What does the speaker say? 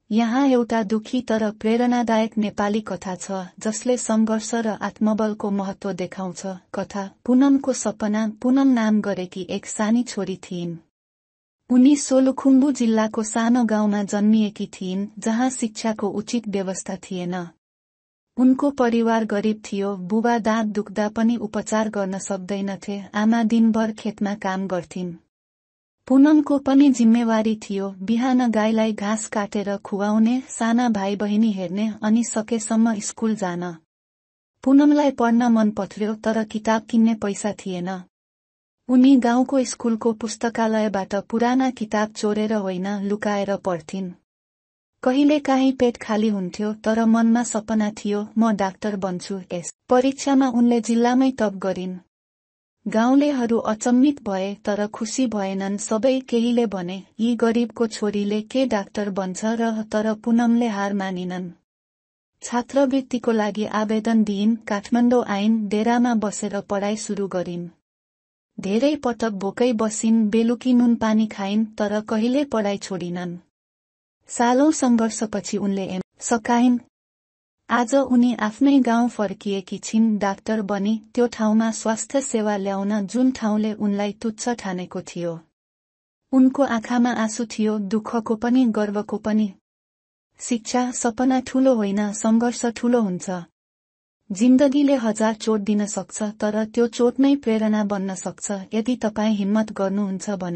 यहाँ एउटा दुखी तर प्रेरणादायक नेपाली कथा छ जसले संघर्ष र आत्मबलको महत्व देखाउँछ। कथा पुनमको सपना। पुनम नाम गरेकी एक सानी छोरी थिइन्। उनी सोलुखुम्बु जिल्लाको सानो गाउँमा जन्मिएकी थिइन् जहाँ शिक्षाको उचित व्यवस्था थिएन। उनको परिवार गरिब थियो। बुबा दाँत दुख्दा पनि उपचार गर्न सक्दैनथे। आमा दिनभर खेतमा काम गर्थिन्। पुनमको पनि जिम्मेवारी थियो बिहान गाईलाई घाँस काटेर खुवाउने, साना भाइ बहिनी हेर्ने अनि सकेसम्म स्कुल जान। पुनमलाई पढ्न मन पर्थ्यो तर किताब किन्ने पैसा थिएन। उनी गाउँको स्कुलको पुस्तकालयबाट पुराना किताब चोरेर होइन लुकाएर पढ्थिन्। कहिलेकाहीँ पेट खाली हुन्थ्यो तर मनमा सपना थियो म डाक्टर बन्छु। यस परीक्षामा उनले जिल्लामै टप गरिन्। गाउँलेहरू अचम्मित भए तर खुसी भएनन्। सबै केहीले भने यी गरिबको छोरीले के डाक्टर बन्छ र तर पुनमले हार मानिनन्। छात्रवृत्तिको लागि आवेदन दिइन्। काठमाडौँ आइन्। डेरामा बसेर पढाइ सुरु गरिन्। धेरै पटक भोकै बसिन्। बेलुकी नुन पानी खाइन् तर कहिले पढाइ छोडिनन्। सालौं संघर्षपछि उनले एम सकाइन्। आज उनी आफ्नै गाउँ फर्किएकी छिन् डाक्टर बनी त्यो ठाउँमा स्वास्थ्य सेवा ल्याउन जुन ठाउँले उनलाई तुच्छ ठानेको थियो। उनको आँखामा आँसु थियो, दुःखको पनि गर्वको पनि। शिक्षा सपना ठूलो होइन, संघर्ष ठूलो हुन्छ। जिन्दगीले हजार चोट दिन सक्छ तर त्यो चोट नै प्रेरणा बन्न सक्छ यदि तपाईँ हिम्मत गर्नुहुन्छ भने।